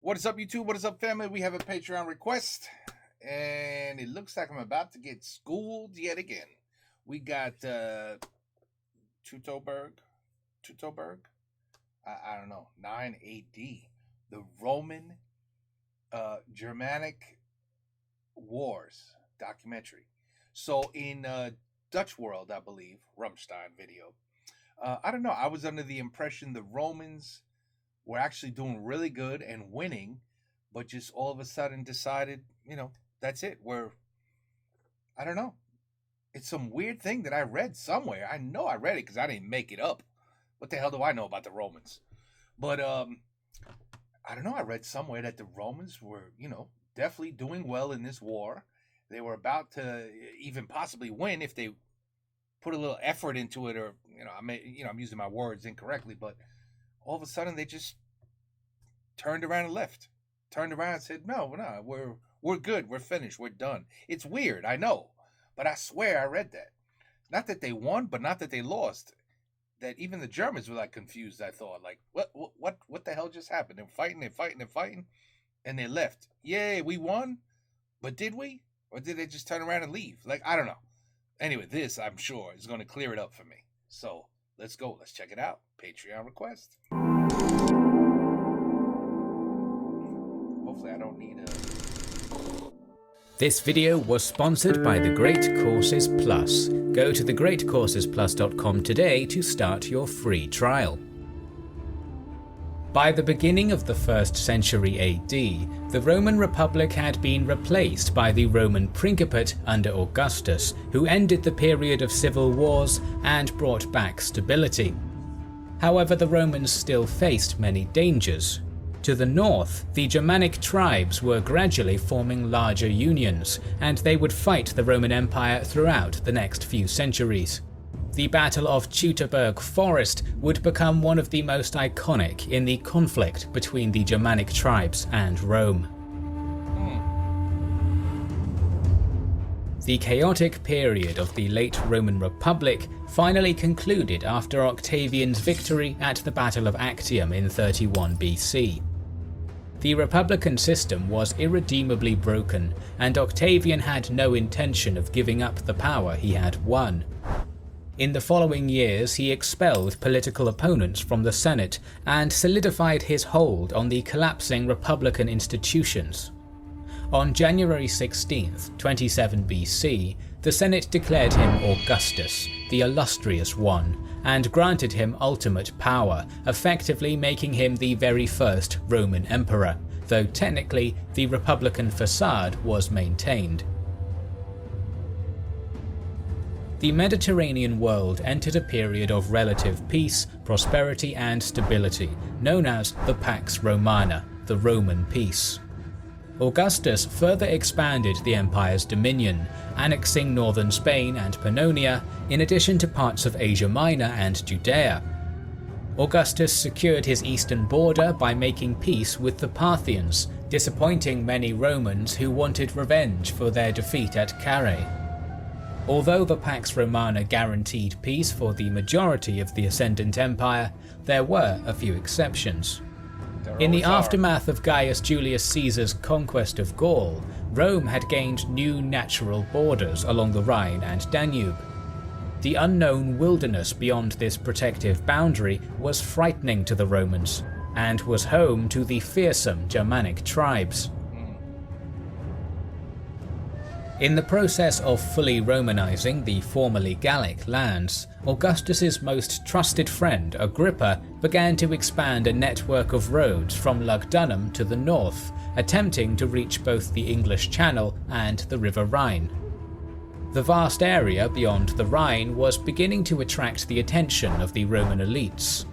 What is up, YouTube? What is up, family? We have a Patreon request, and it looks like I'm about to get schooled yet again. We got Teutoburg, I don't know, 9 AD, the Roman-Germanic Wars documentary. So in Dutch World, I believe, Rumstein video, I don't know, I was under the impression the Romans were actually doing really good and winning, but just all of a sudden decided, that's it. I don't know. It's some weird thing that I read somewhere. I know I read it because I didn't make it up. What the hell do I know about the Romans? But I don't know. I read somewhere that the Romans were, definitely doing well in this war. They were about to even possibly win if they put a little effort into it, or I'm using my words incorrectly, but all of a sudden they just turned around and left. Turned around and said, "No, we're good. We're finished. We're done." It's weird, I know, but I swear I read that. Not that they won, but not that they lost. That even the Germans were like confused. I thought, like, what the hell just happened? They're fighting, and they left. Yay, we won, but did we? Or did they just turn around and leave? Like, I don't know. Anyway, this, I'm sure, is going to clear it up for me. So let's go. Let's check it out. Patreon request. Hopefully I don't need a... This video was sponsored by The Great Courses Plus. Go to thegreatcoursesplus.com today to start your free trial. By the beginning of the 1st century AD, the Roman Republic had been replaced by the Roman Principate under Augustus, who ended the period of civil wars and brought back stability. However, the Romans still faced many dangers. To the north, the Germanic tribes were gradually forming larger unions, and they would fight the Roman Empire throughout the next few centuries. The Battle of Teutoburg Forest would become one of the most iconic in the conflict between the Germanic tribes and Rome. The chaotic period of the late Roman Republic finally concluded after Octavian's victory at the Battle of Actium in 31 BC. The republican system was irredeemably broken, and Octavian had no intention of giving up the power he had won. In the following years, he expelled political opponents from the Senate and solidified his hold on the collapsing republican institutions. On January 16th, 27 BC, the Senate declared him Augustus, the illustrious one, and granted him ultimate power, effectively making him the very first Roman emperor, though technically the republican facade was maintained. The Mediterranean world entered a period of relative peace, prosperity and stability, known as the Pax Romana, the Roman peace. Augustus further expanded the empire's dominion, annexing northern Spain and Pannonia, in addition to parts of Asia Minor and Judea. Augustus secured his eastern border by making peace with the Parthians, disappointing many Romans who wanted revenge for their defeat at Carrhae. Although the Pax Romana guaranteed peace for the majority of the Ascendant Empire, there were a few exceptions. In the aftermath of Gaius Julius Caesar's conquest of Gaul, Rome had gained new natural borders along the Rhine and Danube. The unknown wilderness beyond this protective boundary was frightening to the Romans, and was home to the fearsome Germanic tribes. In the process of fully Romanizing the formerly Gallic lands, Augustus's most trusted friend Agrippa began to expand a network of roads from Lugdunum to the north, attempting to reach both the English Channel and the River Rhine. The vast area beyond the Rhine was beginning to attract the attention of the Roman elites.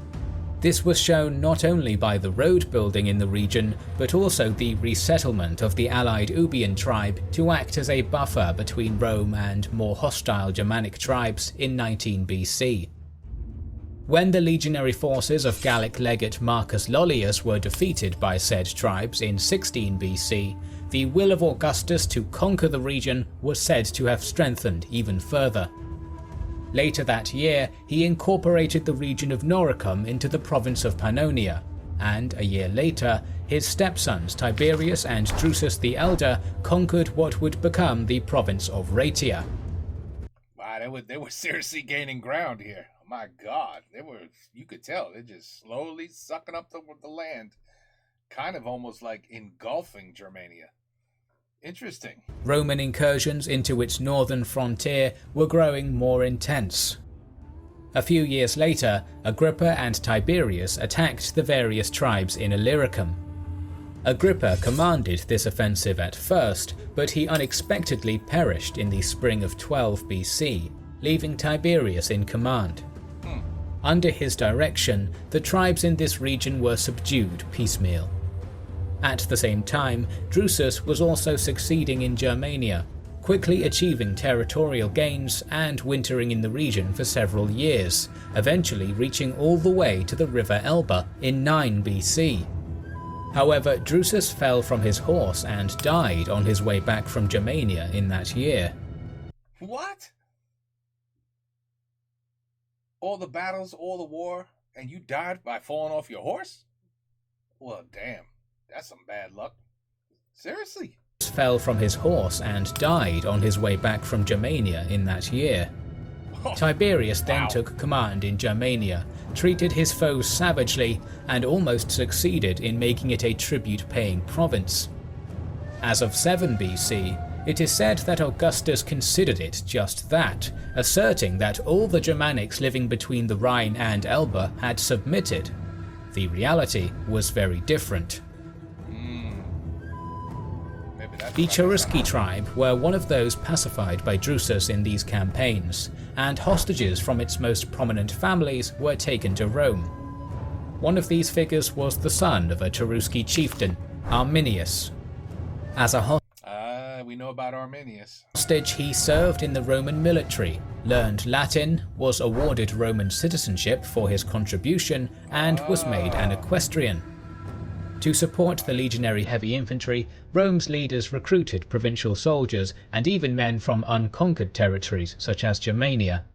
This was shown not only by the road building in the region, but also the resettlement of the allied Ubian tribe to act as a buffer between Rome and more hostile Germanic tribes in 19 BC. When the legionary forces of Gallic legate Marcus Lollius were defeated by said tribes in 16 BC, the will of Augustus to conquer the region was said to have strengthened even further. Later that year, he incorporated the region of Noricum into the province of Pannonia, and a year later, his stepsons Tiberius and Drusus the Elder conquered what would become the province of Raetia. Wow, they were seriously gaining ground here. Oh my God, you could tell they're just slowly sucking up the land, kind of almost like engulfing Germania. Interesting. Roman incursions into its northern frontier were growing more intense. A few years later, Agrippa and Tiberius attacked the various tribes in Illyricum. Agrippa commanded this offensive at first, but he unexpectedly perished in the spring of 12 BC, leaving Tiberius in command. Under his direction, the tribes in this region were subdued piecemeal. At the same time, Drusus was also succeeding in Germania, quickly achieving territorial gains and wintering in the region for several years, eventually reaching all the way to the river Elbe in 9 BC. However, Drusus fell from his horse and died on his way back from Germania in that year. What? All the battles, all the war, and you died by falling off your horse? Well, damn. That's some bad luck. Seriously? Fell from his horse and died on his way back from Germania in that year. Tiberius then took command in Germania, treated his foes savagely, and almost succeeded in making it a tribute-paying province. As of 7 BC, it is said that Augustus considered it just that, asserting that all the Germanics living between the Rhine and Elbe had submitted. The reality was very different. The Cherusci tribe were one of those pacified by Drusus in these campaigns, and hostages from its most prominent families were taken to Rome. One of these figures was the son of a Cherusci chieftain, Arminius. As a we know about Arminius. Hostage, he served in the Roman military, learned Latin, was awarded Roman citizenship for his contribution, and was made an equestrian. To support the legionary heavy infantry, Rome's leaders recruited provincial soldiers and even men from unconquered territories such as Germania.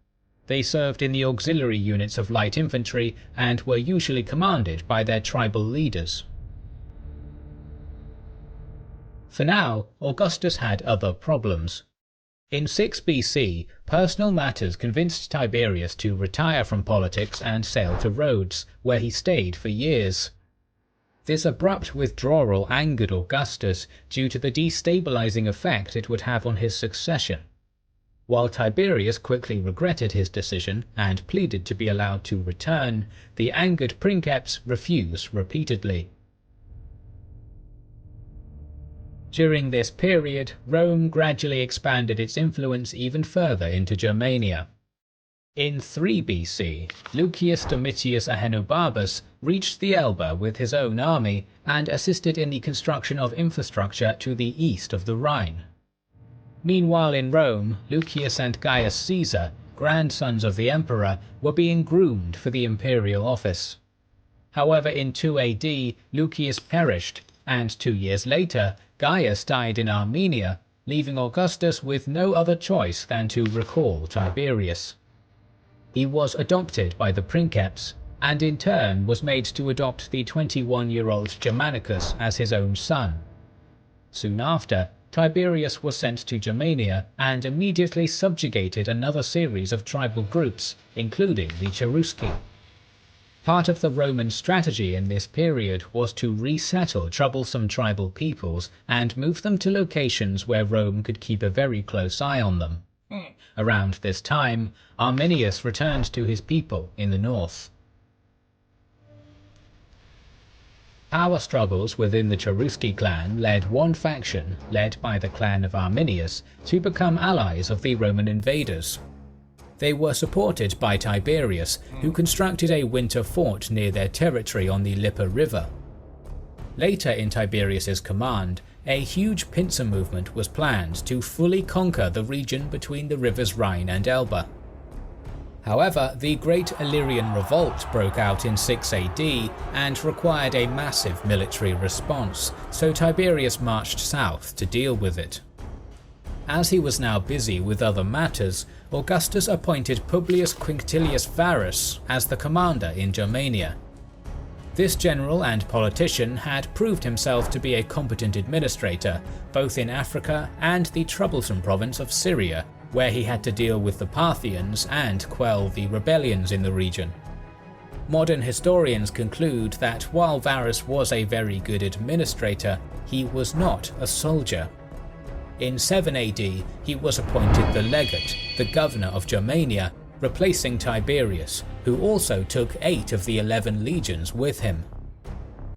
They served in the auxiliary units of light infantry and were usually commanded by their tribal leaders. For now, Augustus had other problems. In 6 BC, personal matters convinced Tiberius to retire from politics and sail to Rhodes, where he stayed for years. This abrupt withdrawal angered Augustus due to the destabilizing effect it would have on his succession. While Tiberius quickly regretted his decision and pleaded to be allowed to return, the angered princeps refused repeatedly. During this period, Rome gradually expanded its influence even further into Germania. In 3 BC, Lucius Domitius Ahenobarbus reached the Elbe with his own army and assisted in the construction of infrastructure to the east of the Rhine. Meanwhile in Rome, Lucius and Gaius Caesar, grandsons of the emperor, were being groomed for the imperial office. However, in 2 AD, Lucius perished, and 2 years later, Gaius died in Armenia, leaving Augustus with no other choice than to recall Tiberius. He was adopted by the princeps, and in turn was made to adopt the 21-year-old Germanicus as his own son. Soon after, Tiberius was sent to Germania and immediately subjugated another series of tribal groups, including the Cherusci. Part of the Roman strategy in this period was to resettle troublesome tribal peoples and move them to locations where Rome could keep a very close eye on them. Around this time, Arminius returned to his people in the north. Power struggles within the Cherusci clan led one faction, led by the clan of Arminius, to become allies of the Roman invaders. They were supported by Tiberius, who constructed a winter fort near their territory on the Lippe River. Later in Tiberius's command, a huge pincer movement was planned to fully conquer the region between the rivers Rhine and Elbe. However, the Great Illyrian Revolt broke out in 6 AD and required a massive military response, so Tiberius marched south to deal with it. As he was now busy with other matters, Augustus appointed Publius Quinctilius Varus as the commander in Germania. This general and politician had proved himself to be a competent administrator, both in Africa and the troublesome province of Syria, where he had to deal with the Parthians and quell the rebellions in the region. Modern historians conclude that while Varus was a very good administrator, he was not a soldier. In 7 AD, he was appointed the legate, the governor of Germania, replacing Tiberius, who also took 8 of the 11 legions with him.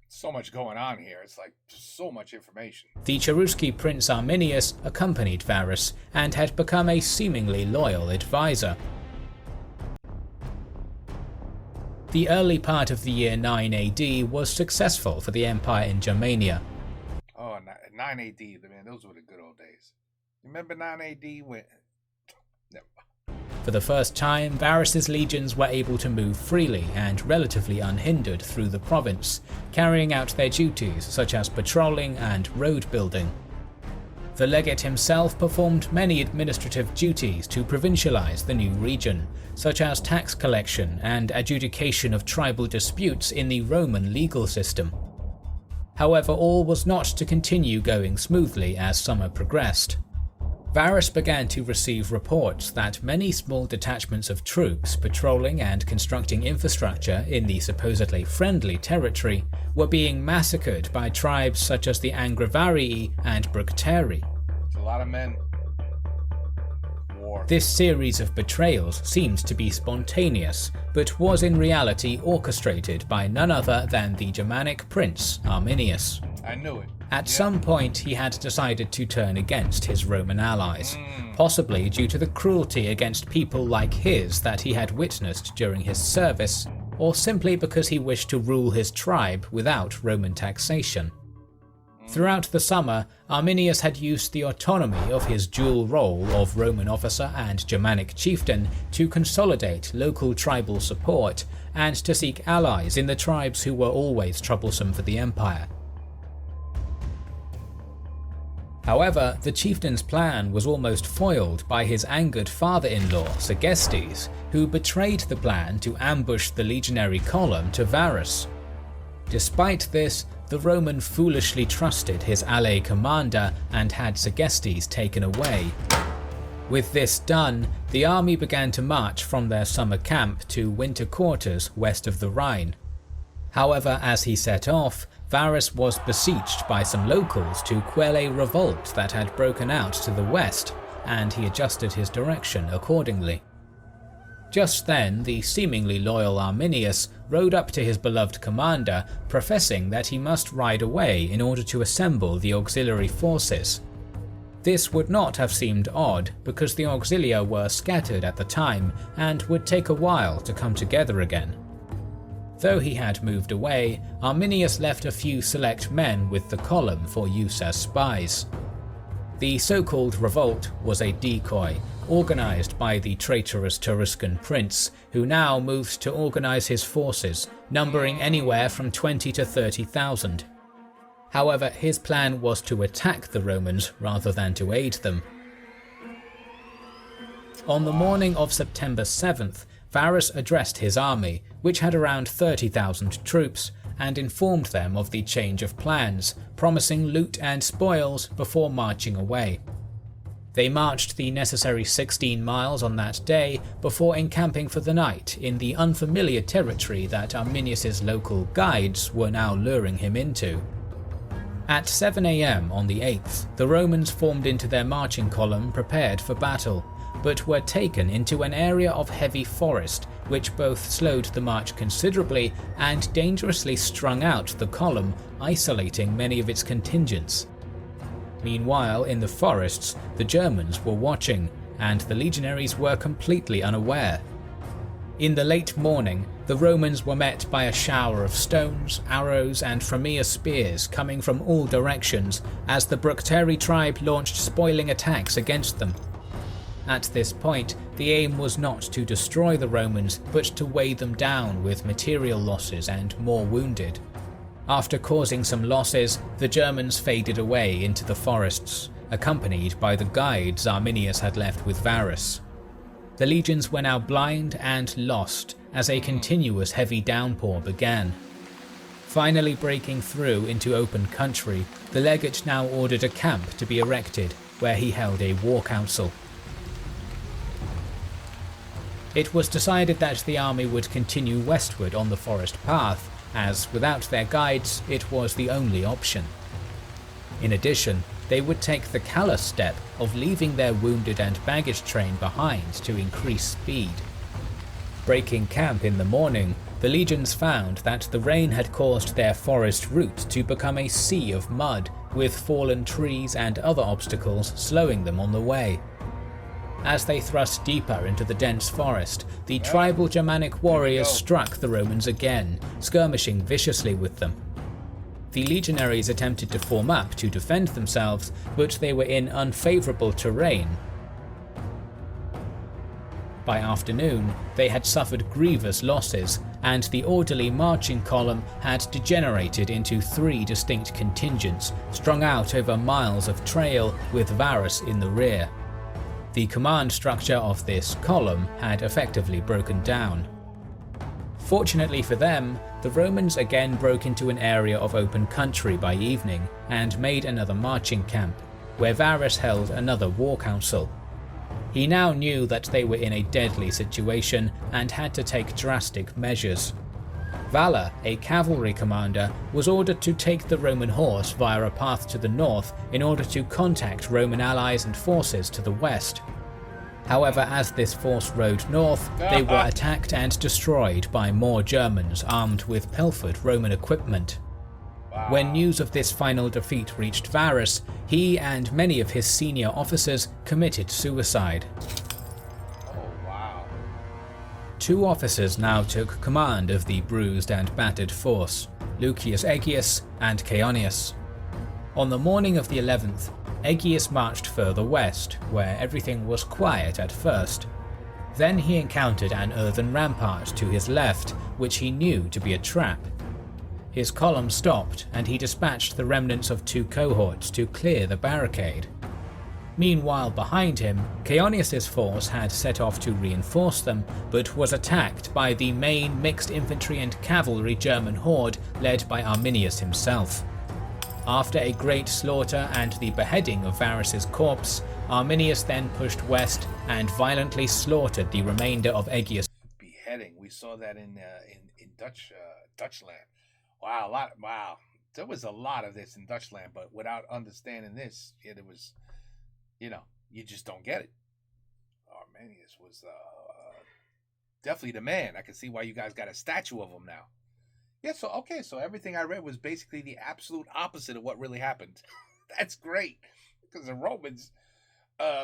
So much going on here. It's like so much information. The Cherusci prince Arminius accompanied Varus and had become a seemingly loyal advisor. The early part of the year 9 AD was successful for the empire in Germania. Oh, 9 AD, man, those were the good old days. Remember 9 AD when... Never mind. For the first time, Varus's legions were able to move freely and relatively unhindered through the province, carrying out their duties such as patrolling and road building. The legate himself performed many administrative duties to provincialize the new region, such as tax collection and adjudication of tribal disputes in the Roman legal system. However, all was not to continue going smoothly as summer progressed. Varus began to receive reports that many small detachments of troops patrolling and constructing infrastructure in the supposedly friendly territory were being massacred by tribes such as the Angravarii and Bructeri. It's a lot of men. War. This series of betrayals seemed to be spontaneous, but was in reality orchestrated by none other than the Germanic prince Arminius. I knew it. At some point, he had decided to turn against his Roman allies, possibly due to the cruelty against people like his that he had witnessed during his service, or simply because he wished to rule his tribe without Roman taxation. Throughout the summer, Arminius had used the autonomy of his dual role of Roman officer and Germanic chieftain to consolidate local tribal support and to seek allies in the tribes who were always troublesome for the empire. However, the chieftain's plan was almost foiled by his angered father-in-law Segestes, who betrayed the plan to ambush the legionary column to Varus. Despite this, the Roman foolishly trusted his ally commander and had Segestes taken away. With this done, the army began to march from their summer camp to winter quarters west of the Rhine. However, as he set off, Varus was besieged by some locals to quell a revolt that had broken out to the west, and he adjusted his direction accordingly. Just then, the seemingly loyal Arminius rode up to his beloved commander, professing that he must ride away in order to assemble the auxiliary forces. This would not have seemed odd, because the auxilia were scattered at the time and would take a while to come together again. Though he had moved away, Arminius left a few select men with the column for use as spies. The so-called revolt was a decoy, organized by the traitorous Cheruscan prince, who now moved to organize his forces, numbering anywhere from 20 to 30,000. However, his plan was to attack the Romans rather than to aid them. On the morning of September 7th, Varus addressed his army, which had around 30,000 troops, and informed them of the change of plans, promising loot and spoils before marching away. They marched the necessary 16 miles on that day before encamping for the night in the unfamiliar territory that Arminius's local guides were now luring him into. At 7 AM on the 8th, the Romans formed into their marching column prepared for battle, but were taken into an area of heavy forest, which both slowed the march considerably and dangerously strung out the column, isolating many of its contingents. Meanwhile, in the forests, the Germans were watching, and the legionaries were completely unaware. In the late morning, the Romans were met by a shower of stones, arrows, and familiar spears coming from all directions as the Bructeri tribe launched spoiling attacks against them. At this point, the aim was not to destroy the Romans, but to weigh them down with material losses and more wounded. After causing some losses, the Germans faded away into the forests, accompanied by the guides Arminius had left with Varus. The legions were now blind and lost as a continuous heavy downpour began. Finally breaking through into open country, the legate now ordered a camp to be erected, where he held a war council. It was decided that the army would continue westward on the forest path, as without their guides it was the only option. In addition, they would take the callous step of leaving their wounded and baggage train behind to increase speed. Breaking camp in the morning, the legions found that the rain had caused their forest route to become a sea of mud, with fallen trees and other obstacles slowing them on the way. As they thrust deeper into the dense forest, the tribal Germanic warriors struck the Romans again, skirmishing viciously with them. The legionaries attempted to form up to defend themselves, but they were in unfavourable terrain. By afternoon, they had suffered grievous losses, and the orderly marching column had degenerated into 3 distinct contingents, strung out over miles of trail with Varus in the rear. The command structure of this column had effectively broken down. Fortunately for them, the Romans again broke into an area of open country by evening and made another marching camp, where Varus held another war council. He now knew that they were in a deadly situation and had to take drastic measures. Valor, a cavalry commander, was ordered to take the Roman horse via a path to the north in order to contact Roman allies and forces to the west. However, as this force rode north, they were attacked and destroyed by more Germans armed with pilfered Roman equipment. When news of this final defeat reached Varus, he and many of his senior officers committed suicide. 2 officers now took command of the bruised and battered force, Lucius Aegius and Chaonius. On the morning of the 11th, Aegius marched further west, where everything was quiet at first. Then he encountered an earthen rampart to his left, which he knew to be a trap. His column stopped, and he dispatched the remnants of 2 cohorts to clear the barricade. Meanwhile, behind him, Chaonius's force had set off to reinforce them, but was attacked by the main mixed infantry and cavalry German horde led by Arminius himself. After a great slaughter and the beheading of Varus's corpse, Arminius then pushed west and violently slaughtered the remainder of Aegius. Beheading, we saw that in Dutchland. Wow, there was a lot of this in Dutchland, but without understanding this, it was, you just don't get it. Arminius was definitely the man. I can see why you guys got a statue of him now. Yeah, so everything I read was basically the absolute opposite of what really happened. That's great, because the Romans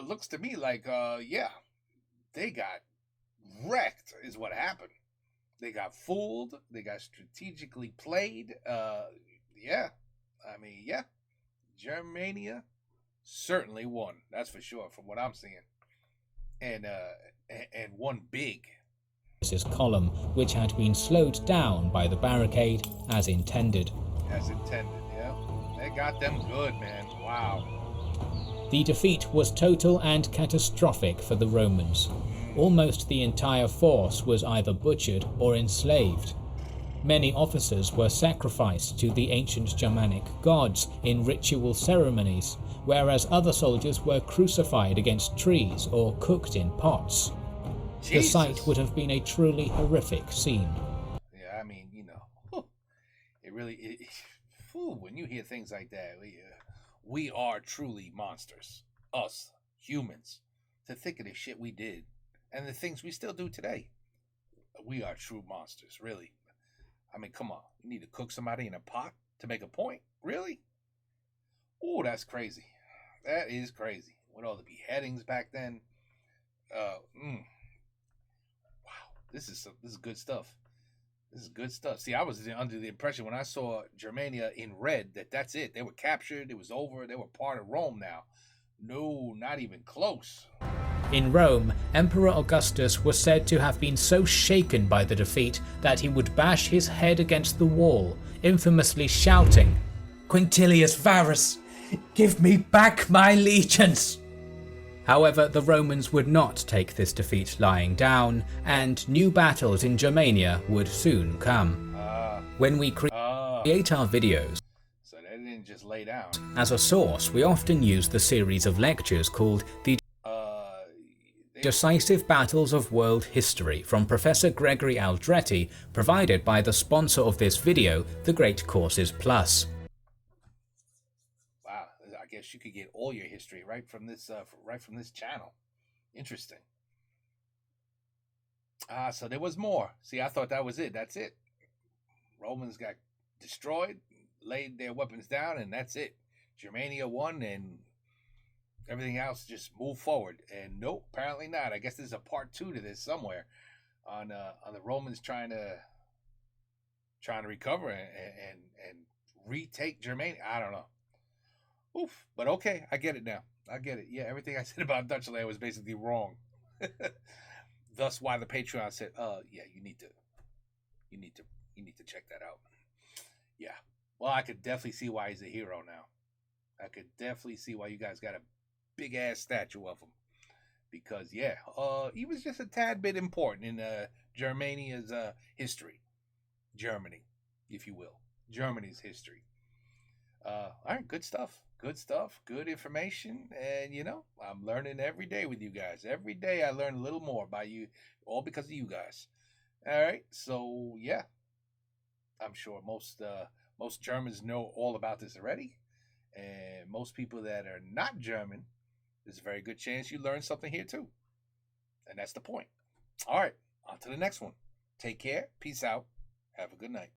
looks to me like, they got wrecked is what happened. They got fooled. They got strategically played. Germania certainly won. That's for sure, from what I'm seeing, and won big. His column, which had been slowed down by the barricade as intended. Yeah. They got them good, man. Wow. The defeat was total and catastrophic for the Romans. Almost the entire force was either butchered or enslaved. Many officers were sacrificed to the ancient Germanic gods in ritual ceremonies, whereas other soldiers were crucified against trees or cooked in pots. Jesus. The sight would have been a truly horrific scene. Yeah, it really, when you hear things like that, we are truly monsters. Us, humans. To think of the shit we did, and the things we still do today. We are true monsters, really. Come on. You need to cook somebody in a pot to make a point? Really? Oh, that's crazy. That is crazy. With all the beheadings back then. Wow. This is good stuff. This is good stuff. See, I was under the impression when I saw Germania in red that's it. They were captured. It was over. They were part of Rome now. No, not even close. In Rome, Emperor Augustus was said to have been so shaken by the defeat that he would bash his head against the wall, infamously shouting, "Quintilius Varus, give me back my legions!" However, the Romans would not take this defeat lying down, and new battles in Germania would soon come. When we create our videos. So they didn't just lay down. As a source, we often use the series of lectures called the Decisive Battles of World History from Professor Gregory Aldretti, provided by the sponsor of this video, The Great Courses Plus. Wow, I guess you could get all your history right from this channel. Interesting. So there was more. See, I thought that was it. That's it. Romans got destroyed, laid their weapons down, and that's it. Germania won, and everything else just moved forward. And nope, apparently not. I guess there's a part 2 to this somewhere on the Romans trying to recover and retake Germania. I don't know. Oof. But okay, I get it now. I get it. Yeah, everything I said about Dutchland was basically wrong. Thus why the Patreon said, yeah, you need to check that out. Yeah. Well, I could definitely see why he's a hero now. I could definitely see why you guys got a big ass statue of him. Because yeah, he was just a tad bit important in Germania's history. Germany, if you will. Germany's history. All right, good stuff. Good stuff. Good information. And you know, I'm learning every day with you guys. Every day I learn a little more by you, all because of you guys. All right. So yeah, I'm sure most Germans know all about this already, and most people that are not German, there's a very good chance you learn something here too, and that's the point. All right, on to the next one. Take care. Peace out. Have a good night.